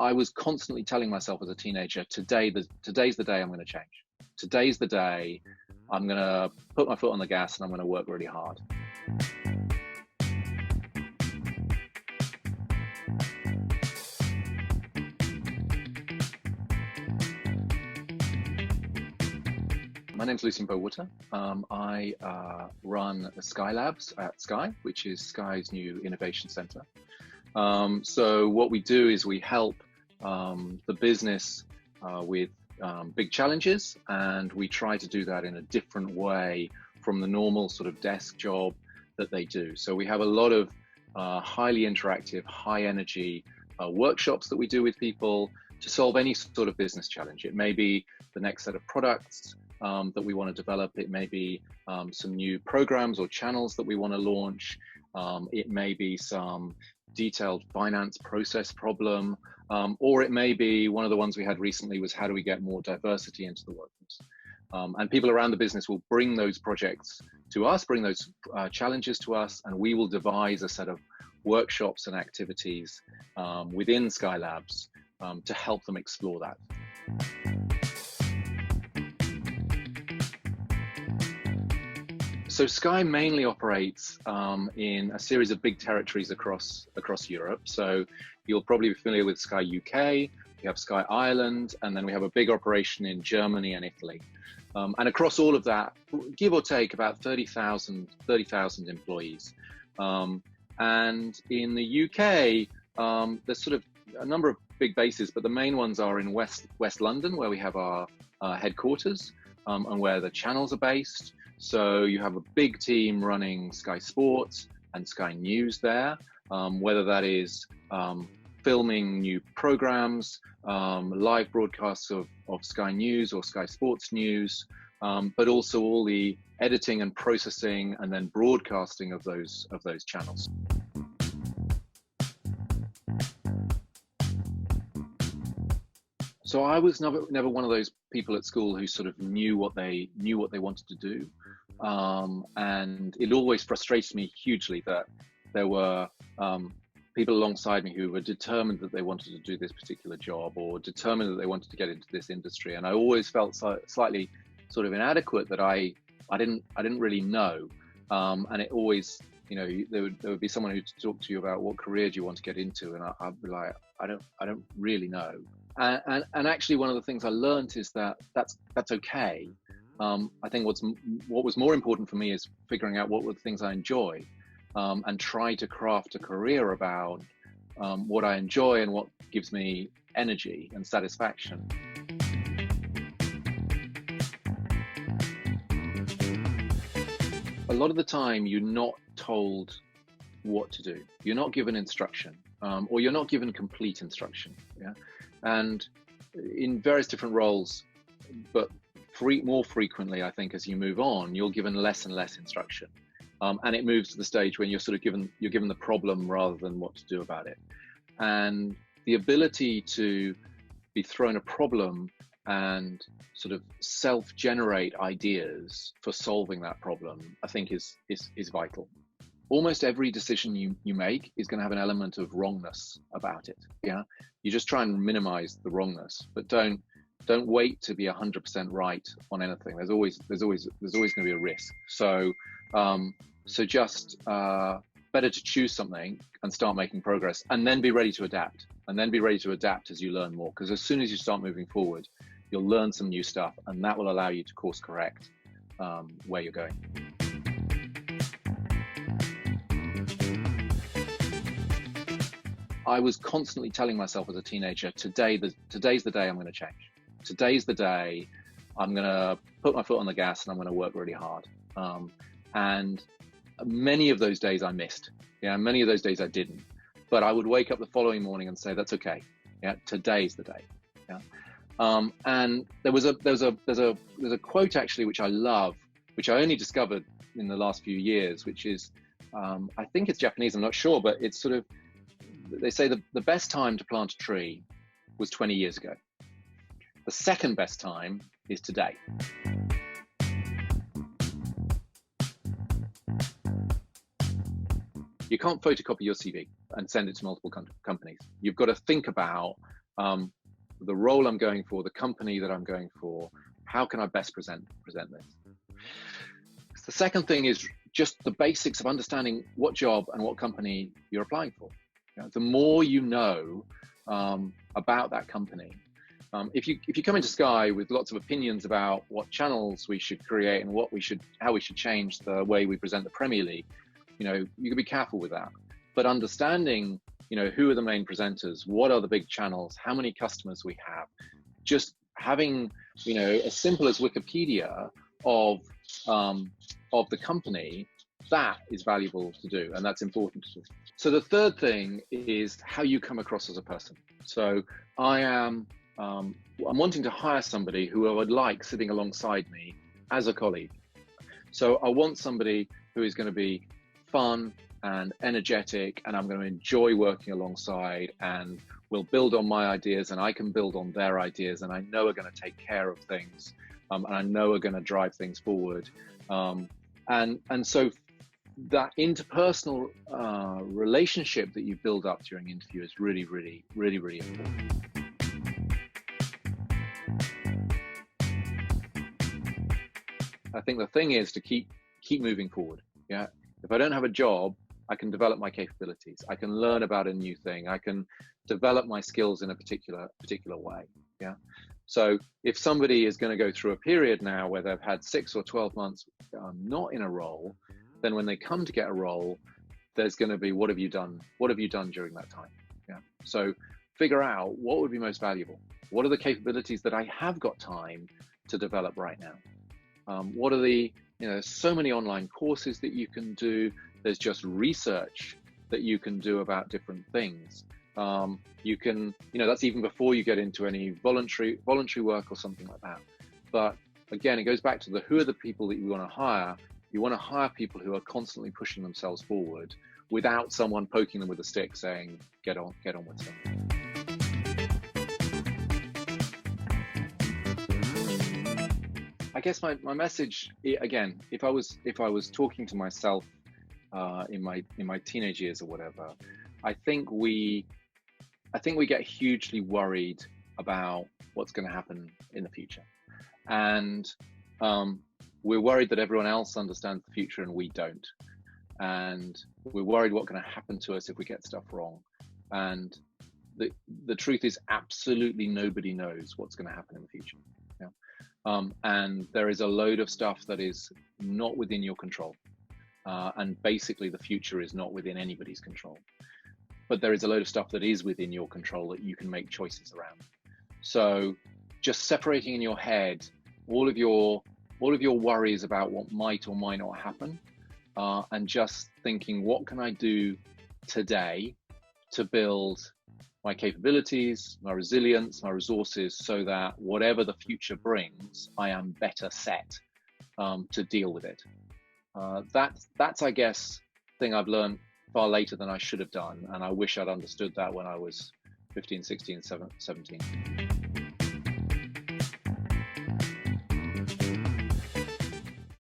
I was constantly telling myself as a teenager, today's the day I'm going to change. Today's the day I'm going to put my foot on the gas and I'm going to work really hard. My name's Lucien Bowater. I run the Sky Labs at Sky, which is Sky's new innovation center. So what we do is we help the business with big challenges, and we try to do that in a different way from the normal sort of desk job that they do. So we have a lot of highly interactive, high energy workshops that we do with people to solve any sort of business challenge. It may be the next set of products that we want to develop. It may be some new programs or channels that we want to launch. It may be some detailed finance process problem, or it may be one of the ones we had recently was how do we get more diversity into the workforce? And people around the business will bring those projects to us, bring those challenges to us, and we will devise a set of workshops and activities within Sky Labs to help them explore that. So Sky mainly operates in a series of big territories across Europe. So you'll probably be familiar with Sky UK, we have Sky Ireland, and then we have a big operation in Germany and Italy. And across all of that, give or take about 30,000 employees. And in the UK, there's sort of a number of big bases, but the main ones are in West London, where we have our headquarters and where the channels are based. So you have a big team running Sky Sports and Sky News there, whether that is filming new programs, live broadcasts of Sky News or Sky Sports News, but also all the editing and processing and then broadcasting of those channels. So I was never one of those people at school who sort of knew what they wanted to do, and it always frustrated me hugely that there were people alongside me who were determined that they wanted to do this particular job or determined that they wanted to get into this industry, and I always felt slightly sort of inadequate that I didn't really know, and it always, you know, there would be someone who'd talk to you about what career do you want to get into, and I'd be like, I don't really know. And actually, one of the things I learned is that that's okay. I think what was more important for me is figuring out what were the things I enjoy, and try to craft a career about what I enjoy and what gives me energy and satisfaction. A lot of the time, you're not told what to do. You're not given instruction, or you're not given complete instruction. Yeah. And in various different roles, but more frequently, I think, as you move on, you're given less and less instruction, and it moves to the stage when you're given the problem rather than what to do about it. And the ability to be thrown a problem and sort of self-generate ideas for solving that problem, I think is vital. Almost every decision you make is going to have an element of wrongness about it. Yeah, you just try and minimize the wrongness, but don't wait to be 100% right on anything. There's always going to be a risk. So just better to choose something and start making progress, and then be ready to adapt. And then be ready to adapt as you learn more. Because as soon as you start moving forward, you'll learn some new stuff, and that will allow you to course correct where you're going. I was constantly telling myself as a teenager, today's the day I'm going to change. Today's the day I'm going to put my foot on the gas and I'm going to work really hard. And many of those days I missed. Yeah, many of those days I didn't. But I would wake up the following morning and say, that's okay. Yeah, today's the day. Yeah. And there's a quote actually which I love, which I only discovered in the last few years, which is I think it's Japanese, I'm not sure, but it's sort of, they say the best time to plant a tree was 20 years ago. The second best time is today. You can't photocopy your CV and send it to multiple companies. You've got to think about the role I'm going for, the company that I'm going for, how can I best present this? The second thing is just the basics of understanding what job and what company you're applying for. You know, the more you know about that company, if you come into Sky with lots of opinions about what channels we should create and how we should change the way we present the Premier League, you know, you can be careful with that. But understanding, you know, who are the main presenters, what are the big channels, how many customers we have, just having, you know, as simple as Wikipedia of the company, that is valuable to do, and that's important to do. So the third thing is how you come across as a person. So I'm wanting to hire somebody who I would like sitting alongside me as a colleague. So I want somebody who is going to be fun and energetic, and I'm going to enjoy working alongside, and we'll build on my ideas and I can build on their ideas, and I know are going to take care of things, and I know are going to drive things forward. And so that interpersonal relationship that you build up during interview is really, really, really, really important. I think the thing is to keep moving forward. Yeah. If I don't have a job, I can develop my capabilities. I can learn about a new thing. I can develop my skills in a particular way. Yeah. So if somebody is going to go through a period now where they've had 6 or 12 months not in a role, then when they come to get a role, there's going to be, what have you done? What have you done during that time? Yeah. So figure out what would be most valuable. What are the capabilities that I have got time to develop right now? What are the, you know, so many online courses that you can do. There's just research that you can do about different things. You can, you know, that's even before you get into any voluntary work or something like that. But again, it goes back to who are the people that you want to hire. You want to hire people who are constantly pushing themselves forward without someone poking them with a stick saying, get on with stuff. I guess my message, again, if I was talking to myself in my teenage years or whatever, I think we get hugely worried about what's going to happen in the future, and we're worried that everyone else understands the future and we don't, and we're worried what's going to happen to us if we get stuff wrong. And the truth is, absolutely nobody knows what's going to happen in the future. Yeah. And there is a load of stuff that is not within your control. And basically the future is not within anybody's control. But there is a load of stuff that is within your control that you can make choices around. So just separating in your head all of your worries about what might or might not happen, and just thinking, what can I do today to build my capabilities, my resilience, my resources, so that whatever the future brings, I am better set to deal with it. That's I guess, thing I've learned far later than I should have done, and I wish I'd understood that when I was 15, 16, 17.